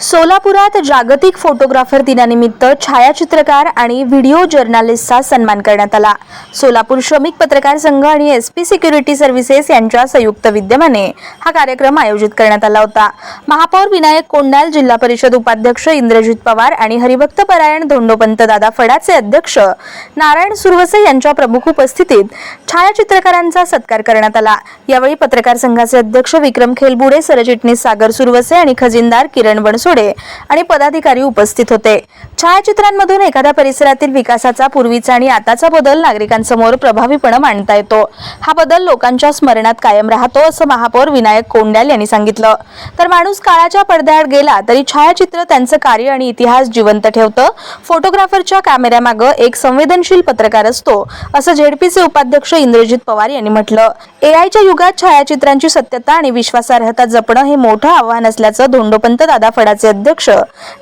सोलापुरात जागतिक फोटोग्राफर दिनानिमित्त छायाचित्रकार आणि व्हिडिओ जर्नलिस्टचा सन्मान करण्यात आला। सोलापूर श्रमिक पत्रकार संघ आणि एसपी सिक्युरिटी सर्व्हिसेस यांच्या संयुक्त विद्यमाने हा कार्यक्रम आयोजित करण्यात आला होता। महापौर विनायक कोंडाल, जिल्हा परिषद उपाध्यक्ष इंद्रजित पवार आणि हरिभक्त परायण धोंडोपंत दादा फडाचे अध्यक्ष नारायण सुरवसे यांच्या प्रमुख उपस्थितीत छायाचित्रकारांचा सत्कार करण्यात आला। यावेळी पत्रकार संघाचे अध्यक्ष विक्रम खेलबुडे, सरचिटणीस सागर सुरवसे आणि खजिनदार किरण बनसोडे आणि पदाधिकारी उपस्थित होते। छायाचित्रांमधून एखाद्या परिसरातील विकासाचा पूर्वीचा आणि आताचा बदल नागरिकांसमोर प्रभावीपणे मांडता येतो। हा बदल लोकांच्या स्मरणात कायम राहतो, असं महापौर विनायक कोंडाल यांनी सांगितलं। तर माणूस काळाच्या पडद्याआड गेला तरी छायाचित्र त्यांचं कार्य आणि इतिहास जिवंत ठेवतं। फोटोग्राफरच्या कॅमेऱ्यामागे एक संवेदनशील पत्रकार असतो, असं झेडपीचे उपाध्यक्ष इंद्रजित पवार यांनी म्हटलं। एआयच्या युगात छायाचित्रांची सत्यता आणि विश्वासार्हता जपणं हे मोठं आव्हान असल्याचं धोंडोपंत दादा फडाचे अध्यक्ष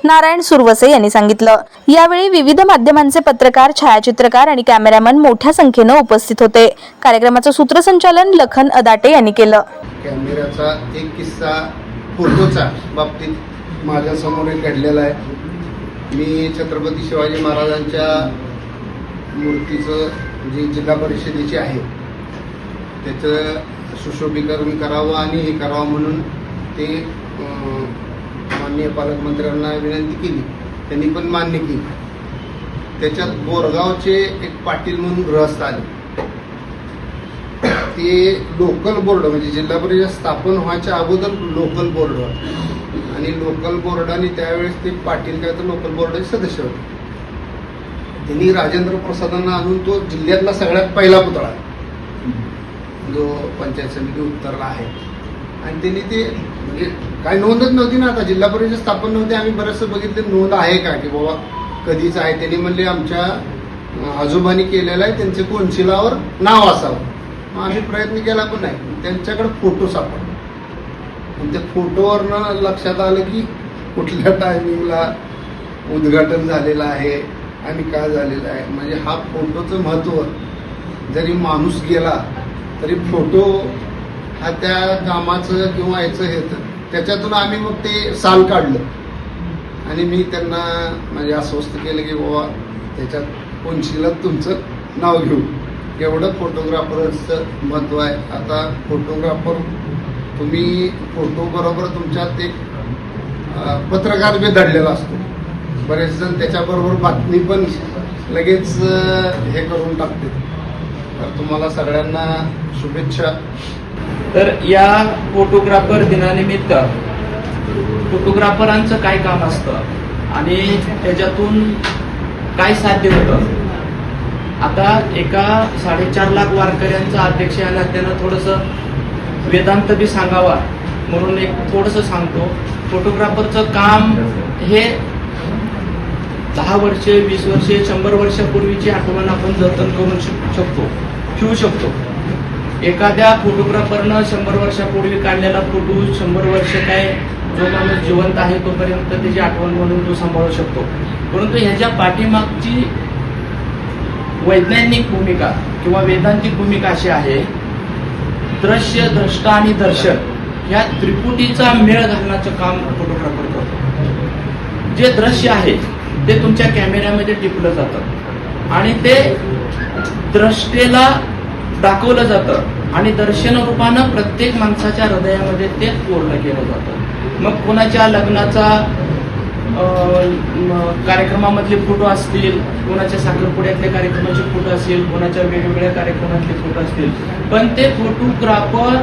नारायण सुरवसे यांनी सांगितलं। यावेळी विविध माध्यमांचे पत्रकार, छायाचित्रकार आणि कॅमेरामन मोठ्या संख्येने उपस्थित होते। कार्यक्रमाचं सूत्रसंचालन लखन अदाटे यांनी केलं। कॅमेऱ्याचा एक किस्सा फोटोचा बाबतीत माझ्या समोर घडलेला आहे। मी छत्रपती शिवाजी महाराजांच्या मूर्तीचं जे जिल्हा परिषदेची आहे त्याचं सुशोभीकरण करावं आणि हे करावं म्हणून ते माननीय पालकमंत्र्यांना विनंती केली, त्यांनी पण मान्य केली। त्याच्यात बोरगावचे एक पाटील म्हणून गृहस्थ आले। ते लोकल बोर्ड म्हणजे जिल्हा परिषद स्थापन व्हायच्या अगोदर लोकल बोर्ड होता आणि लोकल बोर्डाने त्यावेळेस ते पाटील काय तर लोकल बोर्डाचे सदस्य होते। त्यांनी राजेंद्र प्रसादांना आणून तो जिल्ह्यातला सगळ्यात पहिला पुतळा जो पंचायत समिती उत्तरला आहे आणि त्यांनी ते म्हणजे काय नोंदच नव्हती ना, आता जिल्हा परिषद स्थापन नव्हती। आम्ही बरंचसं बघितलं नोंद आहे का की बाबा कधीच आहे। त्यांनी म्हणले आमच्या आजोबांनी केलेलं आहे, त्यांचे कोन्सिलावर नाव असावं। मग आम्ही प्रयत्न केला पण नाही, त्यांच्याकडे फोटो सापडला। त्या फोटोवरनं लक्षात आलं की कुठल्या टायमिंगला उद्घाटन झालेलं आहे आणि काय झालेलं आहे। म्हणजे हा फोटोचं महत्त्व, जरी माणूस गेला तरी फोटो हा त्या कामाचं किंवा याचं हे त्याच्यातून आम्ही मग ते साल काढलं आणि मी त्यांना म्हणजे आश्वस्त केलं की बाबा त्याच्यात कोन्सिलात तुमचं नाव घेऊ। एवढं फोटोग्राफरचं महत्त्व आहे। आता फोटोग्राफर तुम्ही फोटो बरोबर तुमच्यात एक पत्रकार बी दडलेला असतो। बरेच जण त्याच्याबरोबर बातमी पण लगेच हे करून टाकते। तर तुम्हाला सगळ्यांना शुभेच्छा। तर या फोटोग्राफर दिनानिमित्त फोटोग्राफरांचं काय काम असतं आणि त्याच्यातून काय साध्य होतं। आता एका 4.5 लाख वारकऱ्यांचं अध्यक्ष या नात्यानं थोडंसं वेदांत बी सांगावा म्हणून एक थोडंसं सांगतो। फोटोग्राफरचं काम हे 10 वर्षे, 20 वर्षे, 100 वर्षापूर्वीची आठवण आपण जतन करू शकतो, ठेवू शकतो। एखाद्या फोटोग्राफरनं 100 वर्षापूर्वी काढलेला फोटो 100 वर्ष काय जो माणूस जिवंत आहे तोपर्यंत त्याची आठवण म्हणून तो सांभाळू शकतो। परंतु ह्याच्या पाठीमागची वैज्ञानिक भूमिका किंवा वेदांतिक भूमिका अशी आहे, दृश्य, द्रष्टा आणि दर्शन या त्रिपुटीचा मेळ घालण्याचं काम फोटोग्राफर करतो। जे दृश्य आहे ते तुमच्या कॅमेऱ्यामध्ये टिपलं जातं आणि ते द्रष्टेला दाखवलं जातं आणि दर्शन रूपानं प्रत्येक माणसाच्या हृदयामध्ये ते कोरलं केलं जातं। मग कोणाच्या लग्नाचा कार्यक्रमामधले फोटो असतील, कोणाच्या साखरपुड्यातल्या कार्यक्रमाचे फोटो असतील, कोणाच्या वेगवेगळ्या कार्यक्रमातले फोटो असतील, पण ते फोटोग्राफर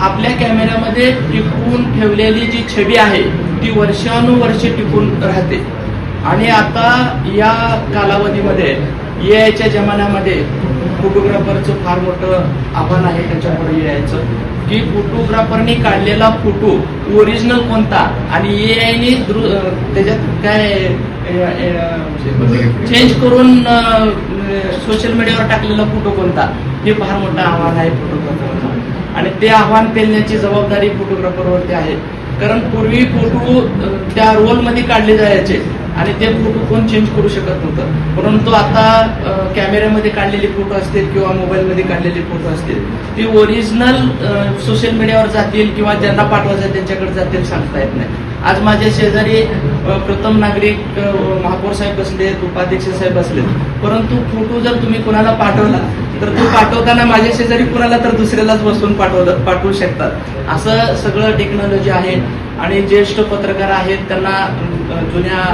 आपल्या कॅमेऱ्यामध्ये टिपून ठेवलेली जी छबी आहे ती वर्षानुवर्षे टिकून राहते। आणि आता या कालावधीमध्ये यायच्या जमान्यामध्ये फोटोग्राफरचं फार मोठं आव्हान आहे त्याच्यापुढे यायचं की फोटोग्राफरनी काढलेला फोटो ओरिजिनल कोणता आणि एआयने त्याच्यात काय चेंज करून सोशल मीडियावर टाकलेला फोटो कोणता, हे फार मोठं आव्हान आहे फोटोग्राफरला। आणि ते आव्हान पेलण्याची जबाबदारी फोटोग्राफरवरती आहे। कारण पूर्वी फोटो त्या रोलमध्ये काढले जायचे आणि ते फोटो कोण चेंज करू शकत नव्हतं। परंतु आता कॅमेऱ्यामध्ये काढलेले फोटो असतील किंवा मोबाईलमध्ये काढलेले फोटो असतील ते ओरिजिनल सोशल मीडियावर जातील किंवा ज्यांना पाठवायचं त्यांच्याकडे जातील सांगता येत नाही। आज माझ्या शेजारी प्रथम नागरिक महापौर साहेब बसलेत, उपाध्यक्ष साहेब बसलेत, परंतु फोटो जर तुम्ही कुणाला पाठवला तर तो पाठवताना माझ्या शेजारी कुणाला तर दुसऱ्यालाच बसवून पाठवू शकतात. असं सगळं टेक्नॉलॉजी आहे. आणि ज्येष्ठ पत्रकार आहेत त्यांना जुन्या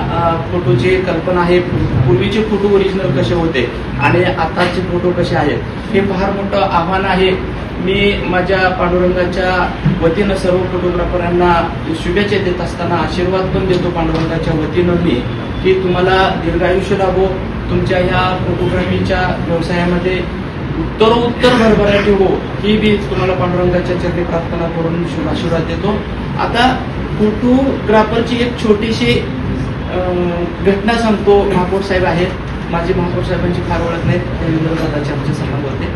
फोटोची कल्पना आहे, पूर्वीचे फोटो ओरिजिनल कसे होते आणि आताचे फोटो कसे आहेत हे फार मोठं आव्हान आहे. मी माझ्या पांडुरंगाच्या वतीनं सर्व फोटोग्राफरांना शुभेच्छा देत असताना आशीर्वाद पण देतो पांडुरंगाच्या वतीनं मी, की तुम्हाला दीर्घायुष्य लाभो, तुमच्या ह्या फोटोग्राफीच्या व्यवसायामध्ये उत्तर भरभराटी हो, ही बी तुम्हाला पांडुरंगाच्या चरणी प्रार्थना करून शुभाशीर्वाद देतो. आता फोटोग्राफरची एक छोटीशी घटना सांगतो. महापौर साहेब आहेत, माझे महापौर साहेबांची फार ओळख नाही, देवेंद्र दादाचे आमच्या संबंध होते.